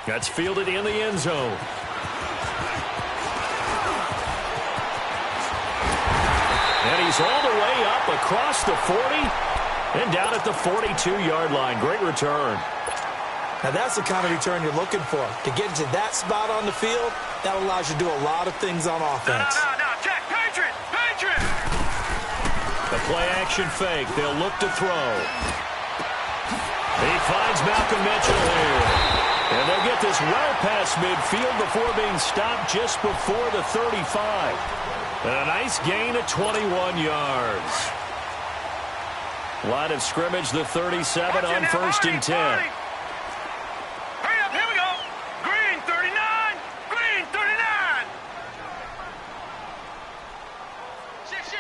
That's fielded in the end zone. And he's all the way up across the 40 and down at the 42-yard line. Great return. Now, that's the kind of return you're looking for. To get into that spot on the field, that allows you to do a lot of things on offense. No, check. Patriot! The play-action fake. They'll look to throw. He finds Malcolm Mitchell here. And they'll get this well past midfield before being stopped just before the 35. And a nice gain of 21 yards. Line of scrimmage, the 37 on first and 10. Hurry up, here we go. Green 39. Green 39.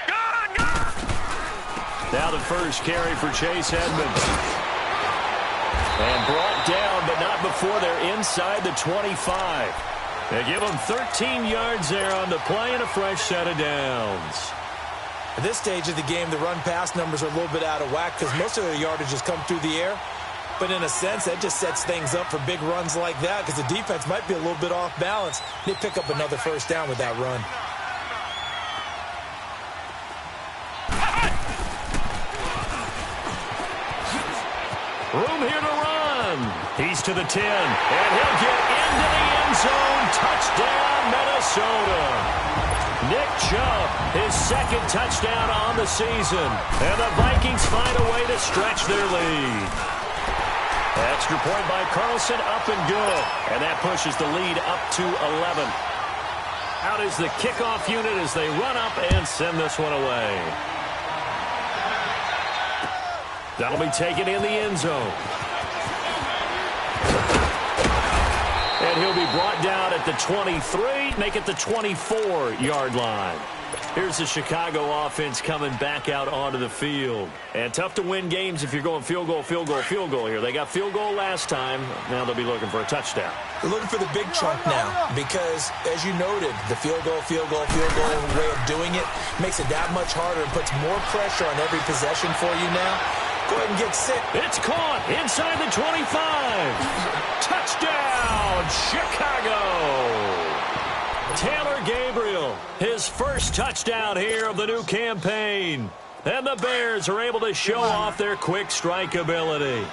Go! Now the first carry for Chase Edmonds. And brought down, but not before they're inside the 25. They give them 13 yards there on the play and a fresh set of downs. At this stage of the game, the run-pass numbers are a little bit out of whack because most of their yardage has come through the air. But in a sense, that just sets things up for big runs like that because the defense might be a little bit off balance. They pick up another first down with that run. Room here to run. He's to the 10, and he'll get into the end zone. Touchdown, Minnesota. Nick Chubb, his second touchdown on the season. And the Vikings find a way to stretch their lead. Extra point by Carlson, up and good. And that pushes the lead up to 11. Out is the kickoff unit as they run up and send this one away. That'll be taken in the end zone. And he'll be brought down at the 23, make it the 24-yard line. Here's the Chicago offense coming back out onto the field. And tough to win games if you're going field goal here. They got field goal last time. Now they'll be looking for a touchdown. They're looking for the big chunk now because, as you noted, the field goal way of doing it makes it that much harder and puts more pressure on every possession for you now. Go ahead and get set. It's caught inside the 25. Touchdown, Chicago. Taylor Gabriel, his first touchdown here of the new campaign. And the Bears are able to show off their quick strike ability.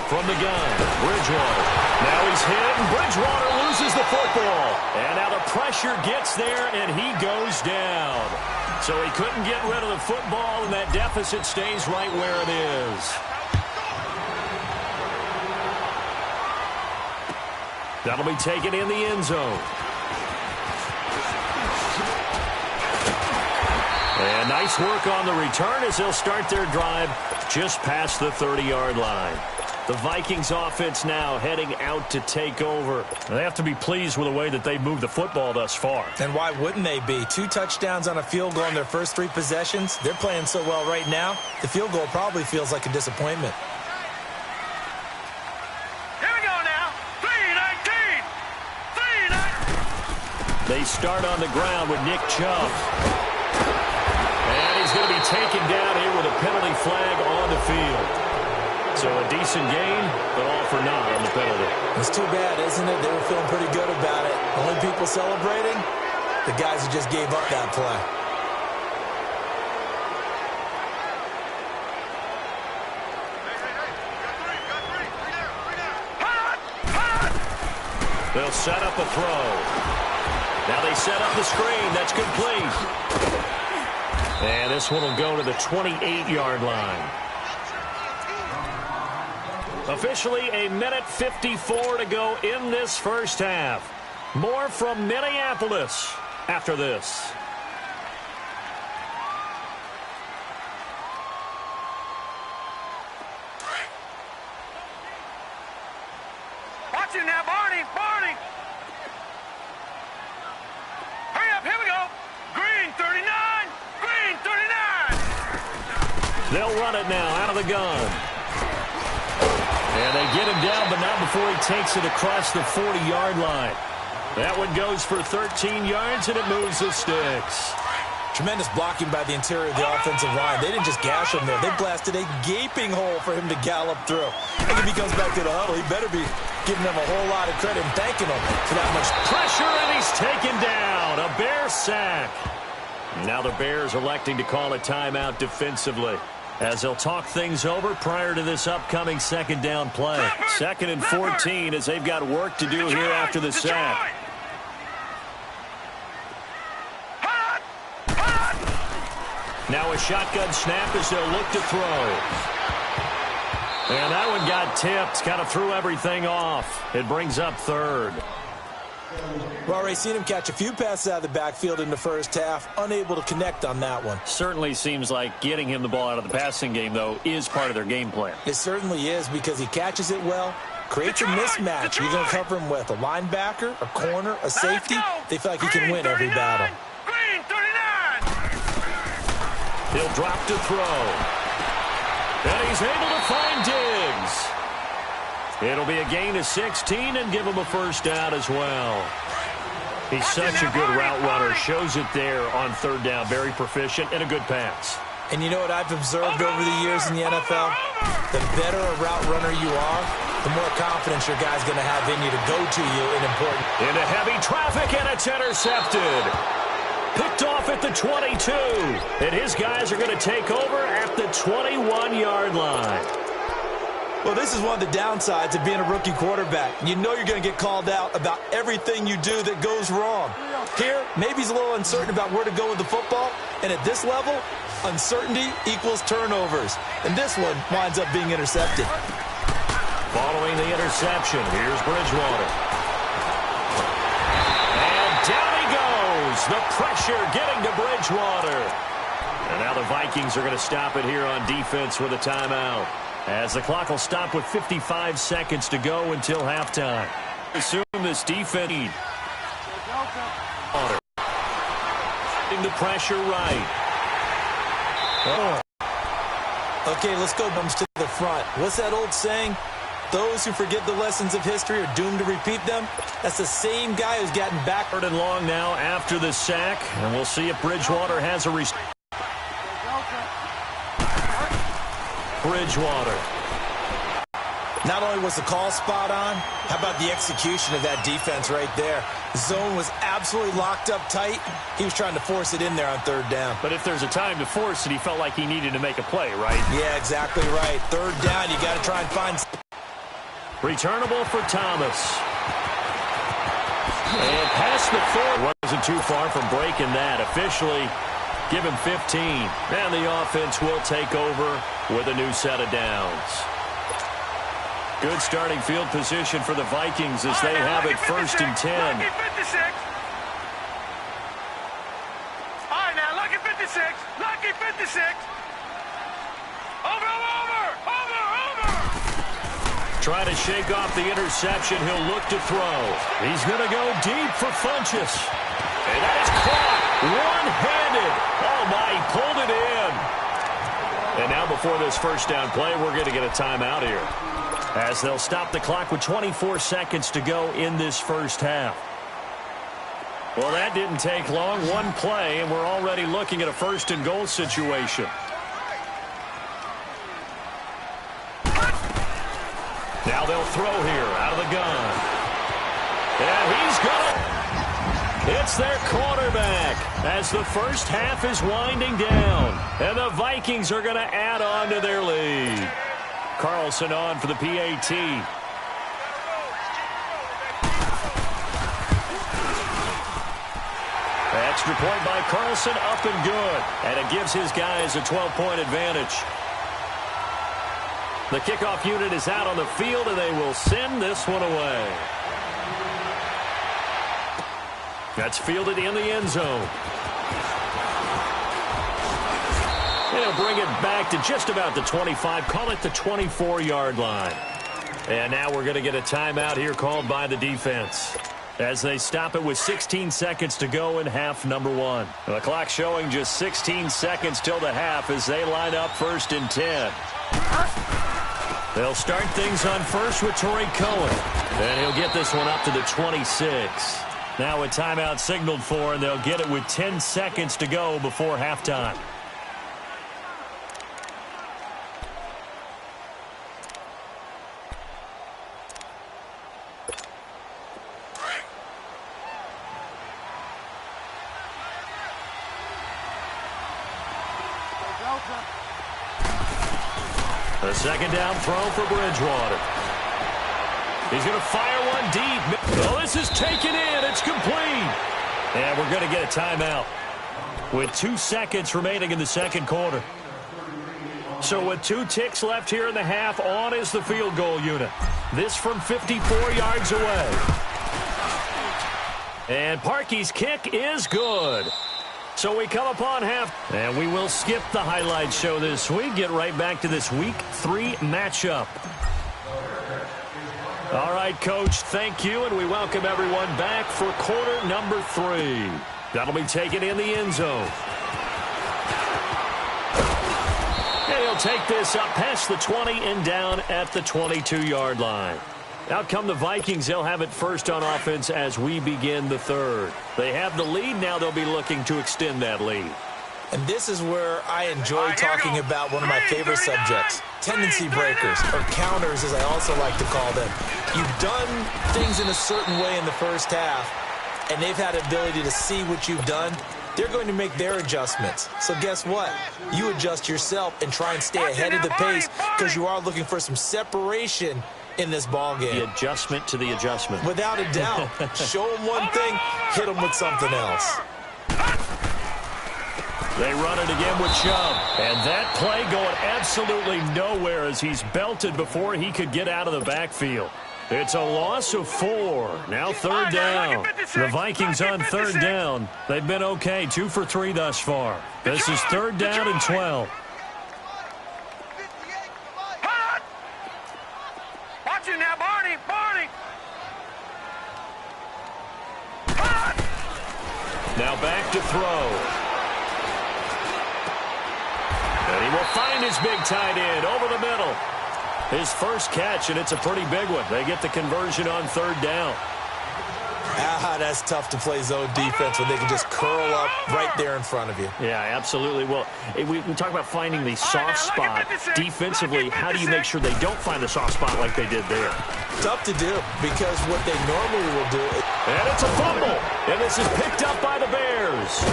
From the gun, Bridgewater. Now he's hit, and Bridgewater loses the football. And now the pressure gets there, and he goes down. So he couldn't get rid of the football, and that deficit stays right where it is. That'll be taken in the end zone. And nice work on the return as they'll start their drive just past the 30-yard line. The Vikings offense now heading out to take over. They have to be pleased with the way that they've moved the football thus far. And why wouldn't they be? 2 touchdowns on a field goal in their first 3 possessions. They're playing so well right now, the field goal probably feels like a disappointment. Here we go now. 3-19. 3-19. They start on the ground with Nick Chubb. And he's going to be taken down here with a penalty flag on the field. So a decent gain, but all for naught on the penalty. It's too bad, isn't it? They were feeling pretty good about it. Only people celebrating, the guys who just gave up that play. They'll set up a throw. Now they set up the screen. That's complete. And this one will go to the 28-yard line. Officially a minute 54 to go in this first half. More from Minneapolis after this. Watch it now, Barney. Hurry up, here we go. Green 39. Green 39. They'll run it now out of the gun. And they get him down, but not before he takes it across the 40-yard line. That one goes for 13 yards, and it moves the sticks. Tremendous blocking by the interior of the offensive line. They didn't just gash him there. They blasted a gaping hole for him to gallop through. I think if he comes back to the huddle, he better be giving them a whole lot of credit and thanking them for that much pressure, and he's taken down. A Bear sack. Now the Bears electing to call a timeout defensively, as they'll talk things over prior to this upcoming second down play. 2nd and 14 as they've got work to do here after the sack. Now a shotgun snap as they'll look to throw. And that one got tipped, kind of threw everything off. It brings up 3rd. We've already seen him catch a few passes out of the backfield in the first half, unable to connect on that one. Certainly seems like getting him the ball out of the passing game, though, is part of their game plan. It certainly is, because he catches it well, creates a mismatch. You're going to cover him with a linebacker, a corner, a safety. They feel like he can win every battle. He'll drop to throw. And he's able to find Diggs. It'll be a gain of 16 and give him a first down as well. He's such a good route runner. Shows it there on 3rd down. Very proficient and a good pass. And you know what I've observed over the years in the NFL? The better a route runner you are, the more confidence your guy's going to have in you to go to you in important. Into heavy traffic, and it's intercepted. Picked off at the 22. And his guys are going to take over at the 21-yard line. Well, this is one of the downsides of being a rookie quarterback. You know you're going to get called out about everything you do that goes wrong. Here, maybe he's a little uncertain about where to go with the football. And at this level, uncertainty equals turnovers. And this one winds up being intercepted. Following the interception, here's Bridgewater. And down he goes. The pressure getting to Bridgewater. And now the Vikings are going to stop it here on defense with a timeout, as the clock will stop with 55 seconds to go until halftime. Assume this defense. The pressure right. Oh. Okay, let's go bums to the front. What's that old saying? Those who forget the lessons of history are doomed to repeat them. That's the same guy who's gotten backward and long now after the sack, and we'll see if Bridgewater has a Bridgewater. Not only was the call spot on, how about the execution of that defense right there? The zone was absolutely locked up tight. He was trying to force it in there on 3rd down. But if there's a time to force it, he felt like he needed to make a play, right? Yeah, exactly right. 3rd down, you got to try and find... Returnable for Thomas. And past the 4. Wasn't too far from breaking that. Officially, give him 15. And the offense will take over with a new set of downs. Good starting field position for the Vikings as they have it 1st and 10. Lucky 56. All right, now, lucky 56. Lucky 56. Over. Trying to shake off the interception. He'll look to throw. He's going to go deep for Funchess. And that is caught. One-handed. Oh, my, he pulled it in. And now before this first down play, we're going to get a timeout here, as they'll stop the clock with 24 seconds to go in this first half. Well, that didn't take long. One play, and we're already looking at a 1st and goal situation. Now they'll throw here out of the gun. And he's got it. It's their quarterback as the first half is winding down. And the Vikings are going to add on to their lead. Carlson on for the PAT. Extra point by Carlson, up and good. And it gives his guys a 12-point advantage. The kickoff unit is out on the field, and they will send this one away. That's fielded in the end zone. And he'll bring it back to just about the 25. Call it the 24-yard line. And now we're going to get a timeout here called by the defense, as they stop it with 16 seconds to go in half number 1. The clock showing just 16 seconds till the half as they line up 1st and 10. They'll start things on 1st with Torrey Cohen. And he'll get this one up to the 26. Now a timeout signaled for, and they'll get it with 10 seconds to go before halftime. A second down throw for Bridgewater. He's going to fire one deep. Oh, this is taken in. It's complete. And we're going to get a timeout with 2 seconds remaining in the second quarter. So with 2 ticks left here in the half, on is the field goal unit. This from 54 yards away. And Parkey's kick is good. So we come upon half, and we will skip the highlight show this week. Get right back to this Week 3 matchup. All right, Coach, thank you, and we welcome everyone back for quarter number 3. That'll be taken in the end zone. And he'll take this up past the 20 and down at the 22-yard line. Out come the Vikings. They'll have it first on offense as we begin the third. They have the lead. Now they'll be looking to extend that lead. And this is where I enjoy talking about one of my favorite subjects, tendency breakers, or counters as I also like to call them. You've done things in a certain way in the first half, and they've had the ability to see what you've done. They're going to make their adjustments. So guess what? You adjust yourself and try and stay ahead of the pace because you are looking for some separation in this ball game. The adjustment to the adjustment. Without a doubt. Show them one thing, hit them with something else. They run it again with Chubb. And that play going absolutely nowhere as he's belted before he could get out of the backfield. It's a loss of 4. Now third down. The Vikings on third down. They've been okay. 2 for 3 thus far. This is third down and 12. Watch it now, Barney. Now back to throw. And he will find his big tight end over the middle. His first catch, and it's a pretty big one. They get the conversion on third down. That's tough to play zone defense when they can just curl up right there in front of you. Yeah, absolutely. Well, we talk about finding the soft spot defensively. How do you make sure they don't find the soft spot like they did there? Tough to do because what they normally will do is... And it's a fumble. And this is picked up by the Bears.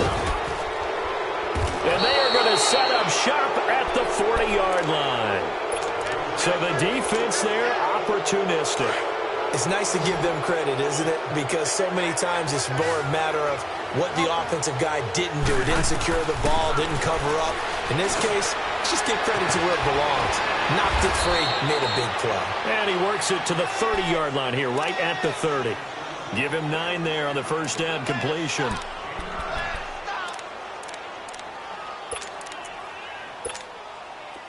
And they are going to set up shop at the 40-yard line. So the defense there, opportunistic. It's nice to give them credit, isn't it? Because so many times it's more a matter of what the offensive guy didn't do. Didn't secure the ball, didn't cover up. In this case, just give credit to where it belongs. Knocked it free, made a big play. And he works it to the 30-yard line here, right at the 30. Give him 9 there on the first down completion.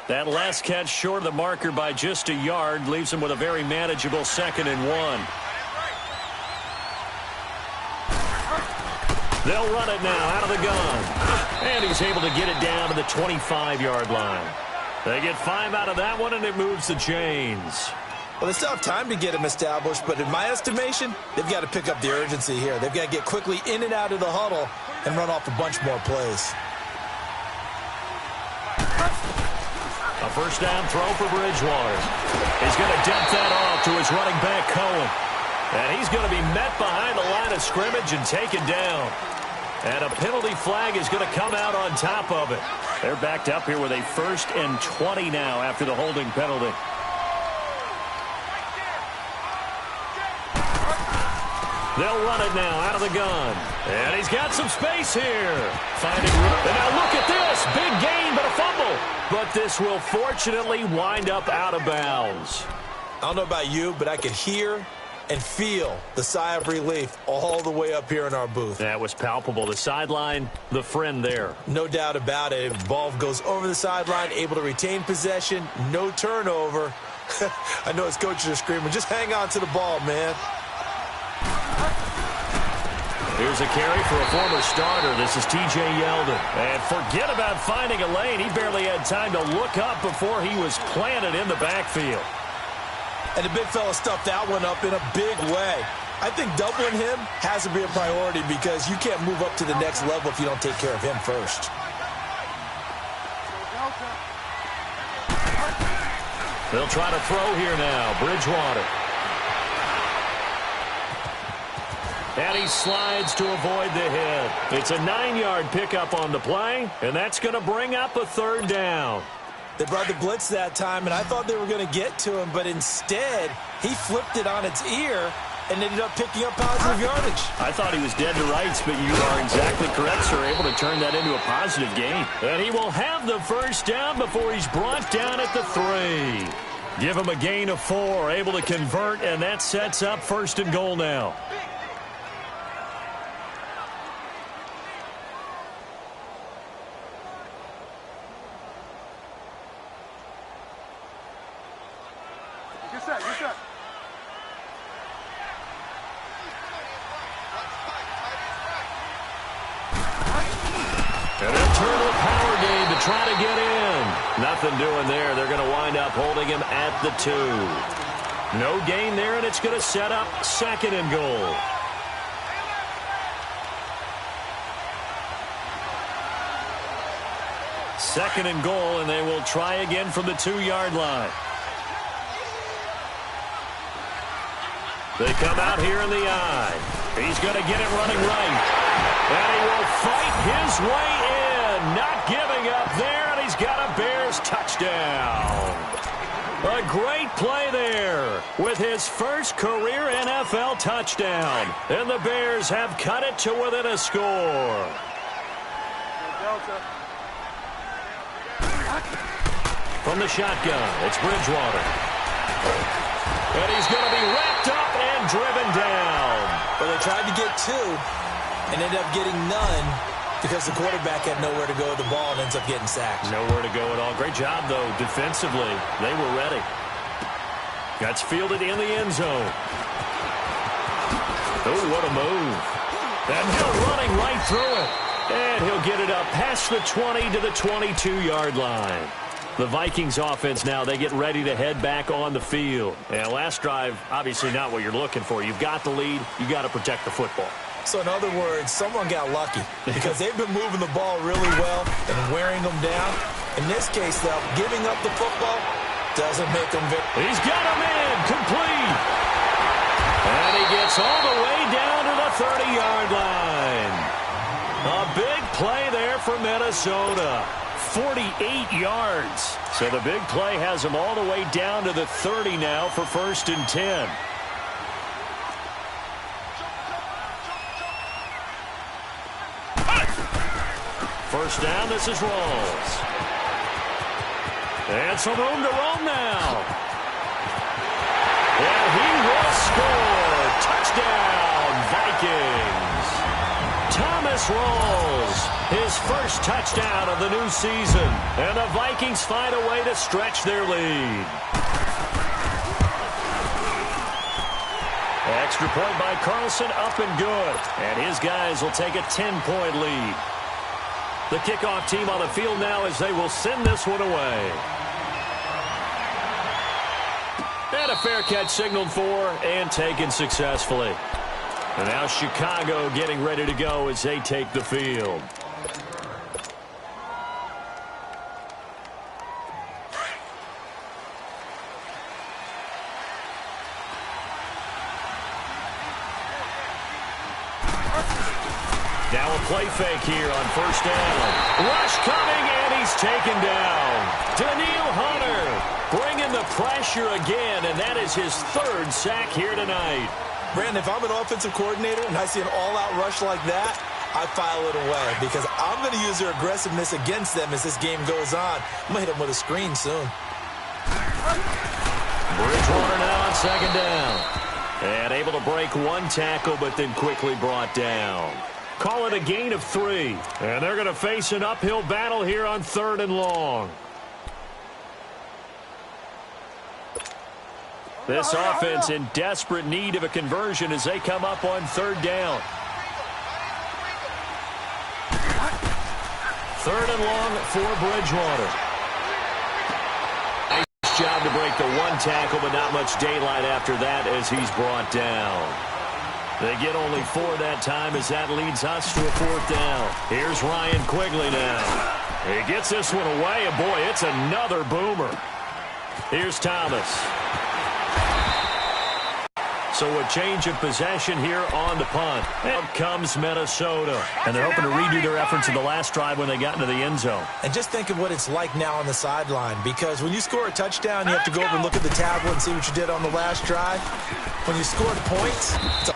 That last catch short of the marker by just a yard leaves him with a very manageable 2nd and 1. They'll run it now out of the gun. And he's able to get it down to the 25-yard line. They get 5 out of that one, and it moves the chains. Well, they still have time to get him established, but in my estimation, they've got to pick up the urgency here. They've got to get quickly in and out of the huddle and run off a bunch more plays. A first down throw for Bridgewater. He's going to dump that off to his running back, Cohen. And he's going to be met behind the line of scrimmage and taken down. And a penalty flag is going to come out on top of it. They're backed up here with a 1st and 20 now after the holding penalty. They'll run it now out of the gun. And he's got some space here. Finding room. And now look at this. Big gain, but a fumble. But this will fortunately wind up out of bounds. I don't know about you, but I could hear and feel the sigh of relief all the way up here in our booth. That was palpable. The sideline, the friend there. No doubt about it. Ball goes over the sideline, able to retain possession, no turnover. I know his coaches are screaming, just hang on to the ball, man. Here's a carry for a former starter. This is T.J. Yeldon. And forget about finding a lane. He barely had time to look up before he was planted in the backfield. And the big fella stuffed that one up in a big way. I think doubling him has to be a priority because you can't move up to the next level if you don't take care of him first. They'll try to throw here now. Bridgewater. And he slides to avoid the hit. It's a 9-yard pickup on the play, and that's going to bring up a third down. They brought the blitz that time, and I thought they were going to get to him, but instead, he flipped it on its ear and ended up picking up positive yardage. I thought he was dead to rights, but you are exactly correct, sir. Able to turn that into a positive gain. And he will have the first down before he's brought down at the 3. Give him a gain of 4, able to convert, and that sets up 1st and goal now. Try to get in. Nothing doing there. They're going to wind up holding him at the 2. No gain there, and it's going to set up 2nd and goal. Second and goal, and they will try again from the 2-yard line. They come out here in the eye. He's going to get it running right. And he will fight his way in. Not giving up there, and he's got a Bears touchdown. A great play there with his first career NFL touchdown. And the Bears have cut it to within a score. From the shotgun, it's Bridgewater. And he's going to be wrapped up and driven down. Well, they tried to get 2 and ended up getting none because the quarterback had nowhere to go with the ball and ends up getting sacked. Nowhere to go at all. Great job, though, defensively. They were ready. That's fielded in the end zone. Oh, what a move. And he'll running right through it. And he'll get it up past the 20 to the 22-yard line. The Vikings offense now, they get ready to head back on the field. And last drive, obviously not what you're looking for. You've got the lead. You've got to protect the football. So in other words, someone got lucky because they've been moving the ball really well and wearing them down. In this case, though, giving up the football doesn't make them victim. He's got him in, complete. And he gets all the way down to the 30-yard line. A big play there for Minnesota. 48 yards. So the big play has him all the way down to the 30 now for 1st and 10. First down, this is Rawls. And some room to roam now. And he will score. Touchdown, Vikings. Thomas Rawls, his first touchdown of the new season. And the Vikings find a way to stretch their lead. Extra point by Carlson, up and good. And his guys will take a 10-point lead. The kickoff team on the field now as they will send this one away. And a fair catch signaled for and taken successfully. And now Chicago getting ready to go as they take the field. Now a play fake here on first down. Rush coming, and he's taken down. Daniil Hunter bringing the pressure again, and that is his 3rd sack here tonight. Brandon, if I'm an offensive coordinator and I see an all-out rush like that, I file it away because I'm going to use their aggressiveness against them as this game goes on. I'm going to hit them with a screen soon. Bridgewater now on 2nd down. And able to break one tackle, but then quickly brought down. Call it a gain of 3. And they're going to face an uphill battle here on 3rd and long. This offense in desperate need of a conversion as they come up on 3rd down. 3rd and long for Bridgewater. Nice job to break the one tackle, but not much daylight after that as he's brought down. They get only 4 that time as that leads us to a 4th down. Here's Ryan Quigley now. He gets this one away, and boy, it's another boomer. Here's Thomas. So a change of possession here on the punt. Out comes Minnesota. And they're hoping to redo their efforts in the last drive when they got into the end zone. And just think of what it's like now on the sideline, because when you score a touchdown, you have to go over and look at the tablet and see what you did on the last drive. When you scored points, it's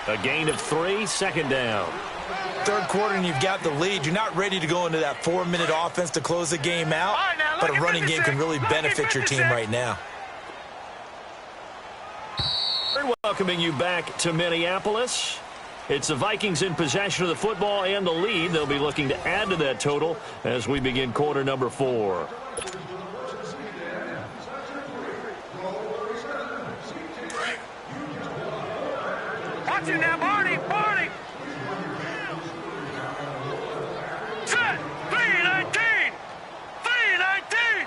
a gain of 3, 2nd down. 3rd quarter and you've got the lead. You're not ready to go into that 4-minute offense to close the game out, but a running game can really benefit your team right now. We're welcoming you back to Minneapolis. It's the Vikings in possession of the football and the lead. They'll be looking to add to that total as we begin quarter number 4. Watch it now, Barney. Set. 3-19. 3-19.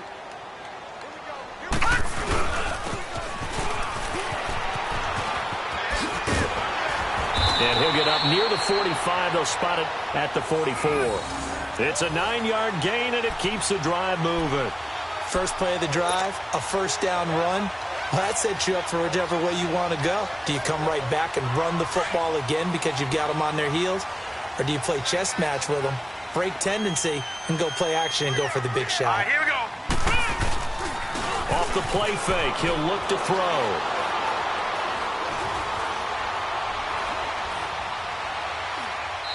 And he'll get up near the 45. They'll spot it at the 44. It's a 9-yard gain, and it keeps the drive moving. First play of the drive, a 1st down run. Well, that sets you up for whichever way you want to go. Do you come right back and run the football again because you've got them on their heels? Or do you play chess match with them, break tendency, and go play action and go for the big shot? All right, here we go. Off the play fake, he'll look to throw.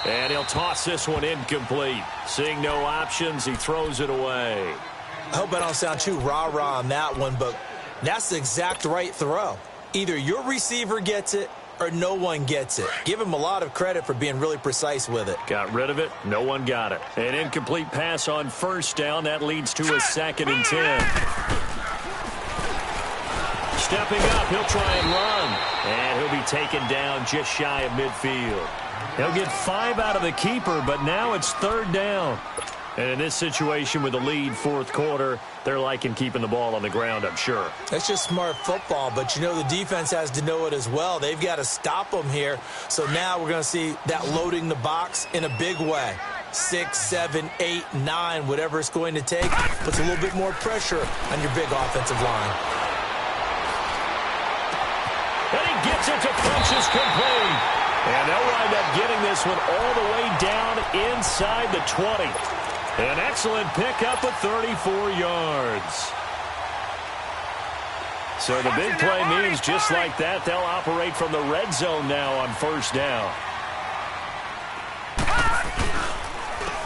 And he'll toss this one incomplete. Seeing no options, he throws it away. I hope I don't sound too rah-rah on that one, but that's the exact right throw. Either your receiver gets it or no one gets it. Give him a lot of credit for being really precise with it. Got rid of it. No one got it. An incomplete pass on 1st down. That leads to a 2nd and 10. Stepping up, he'll try and run. And he'll be taken down just shy of midfield. He'll get 5 out of the keeper, but now it's 3rd down. And in this situation with the lead, 4th quarter, they're liking keeping the ball on the ground, I'm sure. That's just smart football, but you know the defense has to know it as well. They've got to stop them here. So now we're going to see that loading the box in a big way. 6, 7, 8, 9, whatever it's going to take, puts a little bit more pressure on your big offensive line. And he gets it to Funchess complete. And they'll wind up getting this one all the way down inside the 20. An excellent pickup of 34 yards. So the big play means just like that, they'll operate from the red zone now on 1st down.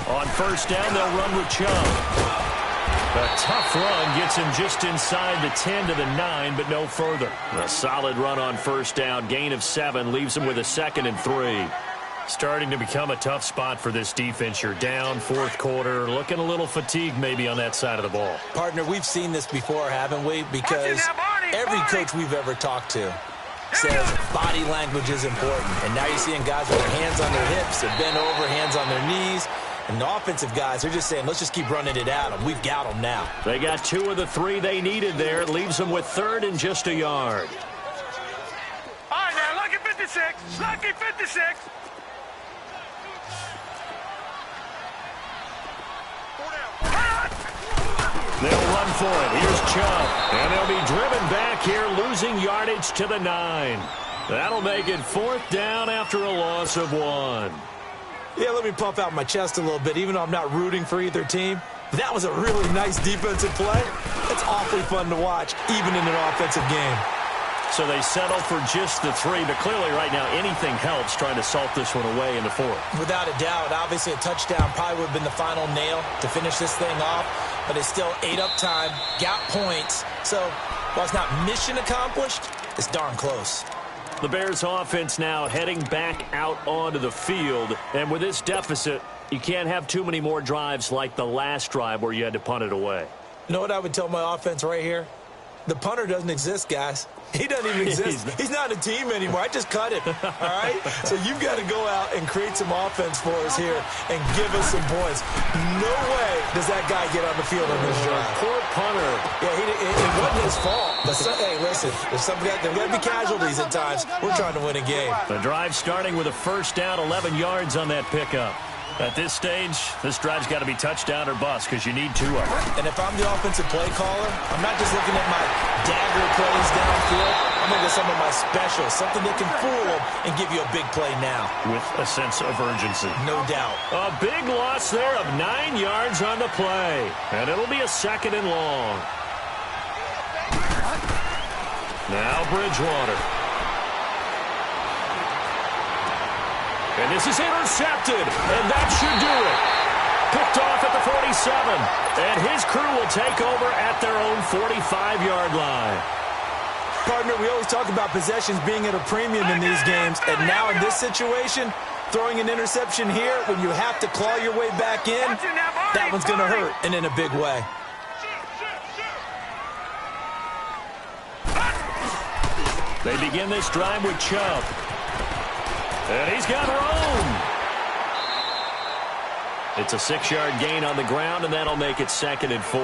On 1st down, they'll run with Chubb. A tough run gets him just inside the 10 to the 9, but no further. A solid run on 1st down, gain of 7, leaves him with a 2nd and 3. Starting to become a tough spot for this defense. You're down 4th quarter, looking a little fatigued maybe on that side of the ball. Partner, we've seen this before, haven't we? Because every coach we've ever talked to says body language is important. And now you're seeing guys with their hands on their hips, they're bent over, hands on their knees. And the offensive guys, they're just saying, let's just keep running it at them. We've got them now. They got 2 of the 3 they needed there. It leaves them with 3rd and just a yard. All right, now, lucky 56. Lucky 56. They'll run for it. Here's Chubb. And they'll be driven back here, losing yardage to the 9. That'll make it 4th down after a loss of 1. Yeah, let me pump out my chest a little bit, even though I'm not rooting for either team. That was a really nice defensive play. It's awfully fun to watch, even in an offensive game. So they settle for just the 3, but clearly right now anything helps trying to salt this one away in the 4th. Without a doubt, obviously a touchdown probably would have been the final nail to finish this thing off, but it's still ate up time, got points. So while it's not mission accomplished, it's darn close. The Bears offense now heading back out onto the field, and with this deficit, you can't have too many more drives like the last drive where you had to punt it away. You know what I would tell my offense right here? The punter doesn't exist, guys. He doesn't even exist. He's not a team anymore. I just cut him, all right? So you've got to go out and create some offense for us here and give us some points. No way does that guy get on the field on this drive. Poor punter. Yeah, it wasn't his fault. But, hey, listen, there's got to be casualties at times. We're trying to win a game. The drive starting with a first down, 11 yards on that pickup. At this stage, this drive's got to be touchdown or bust because you need 2 of them. And if I'm the offensive play caller, I'm not just looking at my dagger plays downfield. I'm looking at some of my specials, something that can fool them and give you a big play now. With a sense of urgency. No doubt. A big loss there of 9 yards on the play. And it'll be a 2nd and long. Now Bridgewater. And this is intercepted, and that should do it. Picked off at the 47, and his crew will take over at their own 45-yard line. Partner, we always talk about possessions being at a premium in these games, and now in this situation, throwing an interception here when you have to claw your way back in, that one's going to hurt, and in a big way. They begin this drive with Chubb. And he's got room. It's a 6-yard gain on the ground, and that'll make it 2nd and 4.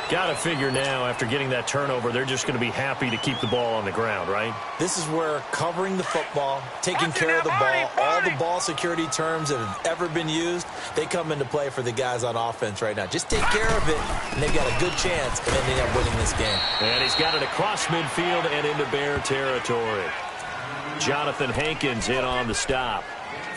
Got to figure now, after getting that turnover, they're just going to be happy to keep the ball on the ground, right? This is where covering the football, taking care of the ball, all the ball security terms that have ever been used, they come into play for the guys on offense right now. Just take care of it, and they've got a good chance of ending up winning this game. And he's got it across midfield and into Bear territory. Jonathan Hankins in on the stop.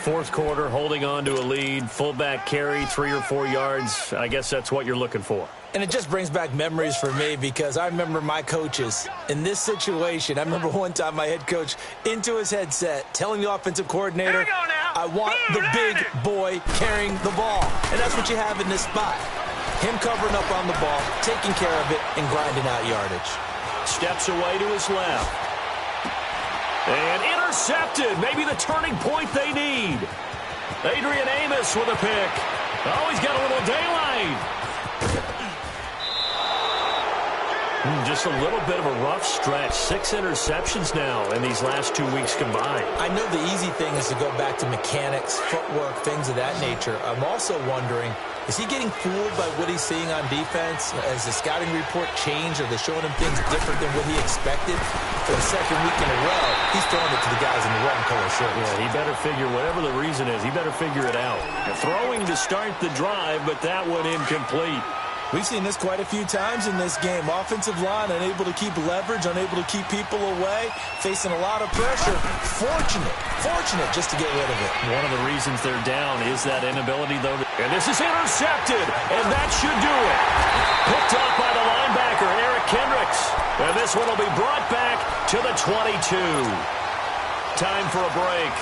4th quarter, holding on to a lead. Fullback carry, 3 or 4 yards. I guess that's what you're looking for. And it just brings back memories for me because I remember my coaches in this situation. I remember one time my head coach into his headset telling the offensive coordinator, I want the big boy carrying the ball. And that's what you have in this spot. Him covering up on the ball, taking care of it, and grinding out yardage. Steps away to his left. And intercepted. Maybe the turning point they need. Adrian Amos with a pick. Oh, he's got a little daylight. Just a little bit of a rough stretch. 6 interceptions now in these last 2 weeks combined. I know the easy thing is to go back to mechanics, footwork, things of that nature. I'm also wondering, is he getting fooled by what he's seeing on defense? Has the scouting report changed? Are they showing him things different than what he expected? For the 2nd week in a row, he's throwing it to the guys in the wrong color shirts. Yeah, he better figure, whatever the reason is, he better figure it out. Throwing to start the drive, but that one incomplete. We've seen this quite a few times in this game. Offensive line unable to keep leverage, unable to keep people away, facing a lot of pressure. Fortunate just to get rid of it. One of the reasons they're down is that inability, though. And this is intercepted, and that should do it. Picked up by the linebacker, Eric Kendricks. And this one will be brought back to the 22. Time for a break.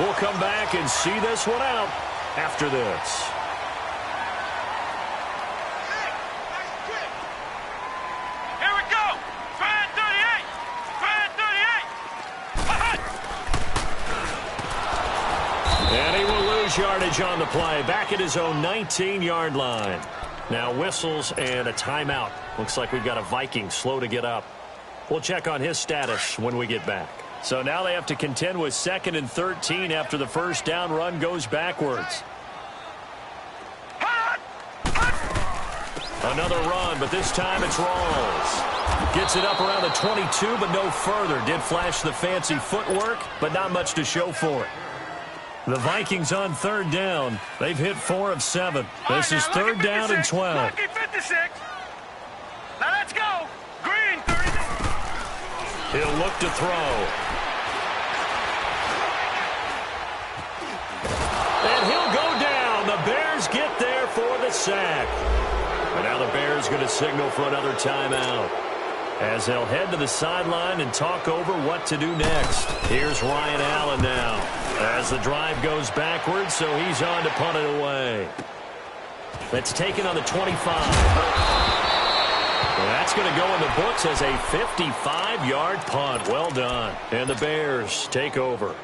We'll come back and see this one out after this. Yardage on the play, back at his own 19-yard line. Now whistles and a timeout. Looks like we've got a Viking slow to get up. We'll check on his status when we get back. So now they have to contend with 2nd and 13 after the first down run goes backwards. Another run, but this time it's Rawls. Gets it up around the 22, but no further. Did flash the fancy footwork, but not much to show for it. The Vikings on 3rd down. They've hit 4 of 7. This is 3rd down and 12. Lucky 56. Now let's go. Green 30. He'll look to throw. And he'll go down. The Bears get there for the sack. But now the Bears going to signal for another timeout, as they'll head to the sideline and talk over what to do next. Here's Ryan Allen now, as the drive goes backwards, so he's on to punt it away. That's taken on the 25. Well, that's going to go in the books as a 55-yard punt. Well done. And the Bears take over.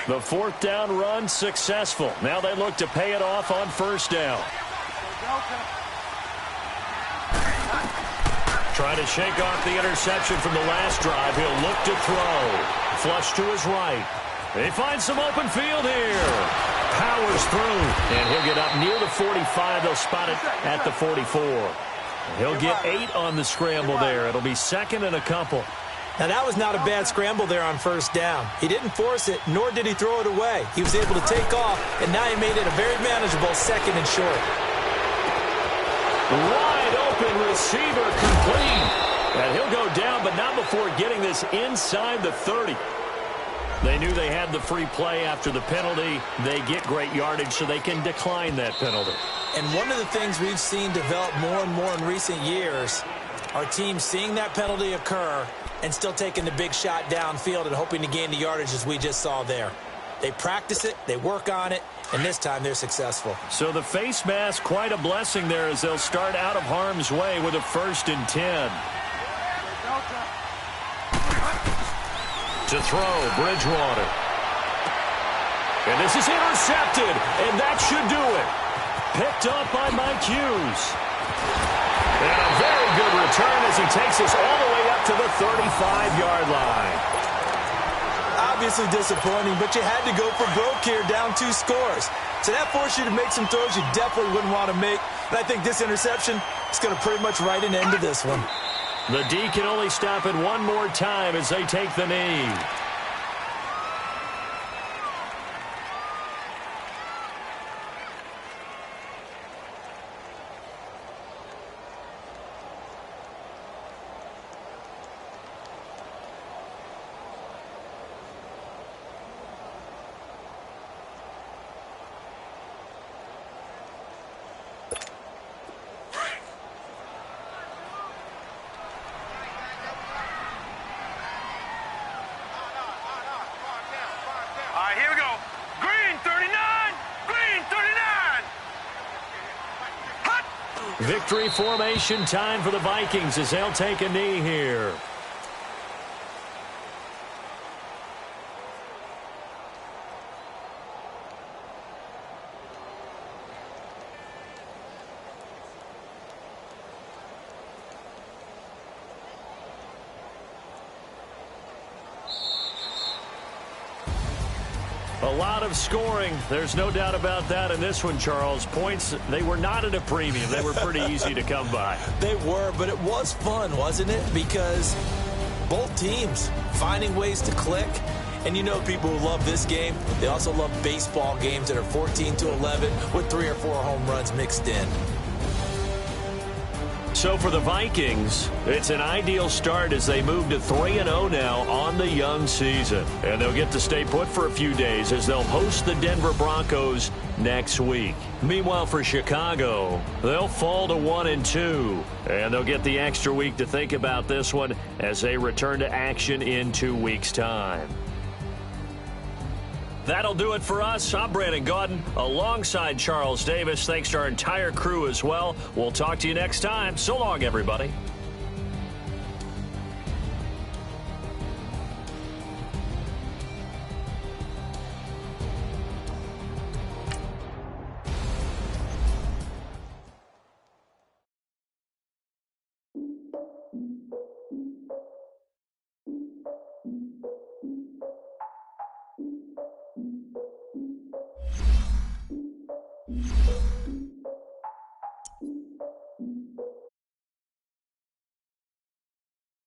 The 4th down run successful. Now they look to pay it off on 1st down. Trying to shake off the interception from the last drive. He'll look to throw. Flush to his right. They find some open field here. Powers through. And he'll get up near the 45. They'll spot it at the 44. He'll get 8 on the scramble there. It'll be second and a couple. Now, that was not a bad scramble there on first down. He didn't force it, nor did he throw it away. He was able to take off, and now he made it a very manageable second and short. Wide open receiver complete. And he'll go down, but not before getting this inside the 30. They knew they had the free play after the penalty. They get great yardage, so they can decline that penalty. And one of the things we've seen develop more and more in recent years are teams seeing that penalty occur and still taking the big shot downfield and hoping to gain the yardage as we just saw there. They practice it, they work on it, and this time they're successful. So the face mask, quite a blessing there as they'll start out of harm's way with a 1st and 10. To throw, Bridgewater. And this is intercepted, and that should do it. Picked up by Mike Hughes. And a very good return as he takes us all the way up to the 35-yard line. Obviously disappointing, but you had to go for broke here, down 2 scores. So that forced you to make some throws you definitely wouldn't want to make. And I think this interception is going to pretty much write an end to this one. The D can only stop it one more time as they take the knee. Here we go. Green 39. Green 39. Hot. Victory formation time for the Vikings as they'll take a knee here. A lot of scoring. There's no doubt about that in this one, Charles. Points, they were not at a premium. They were pretty easy to come by. They were, but it was fun, wasn't it? Because both teams finding ways to click. And you know people who love this game, they also love baseball games that are 14-11 with 3 or 4 home runs mixed in. So for the Vikings, it's an ideal start as they move to 3-0 now on the young season. And they'll get to stay put for a few days as they'll host the Denver Broncos next week. Meanwhile, for Chicago, they'll fall to 1-2. And they'll get the extra week to think about this one as they return to action in 2 weeks' time. That'll do it for us. I'm Brandon Gaudin alongside Charles Davis. Thanks to our entire crew as well. We'll talk to you next time. So long, everybody.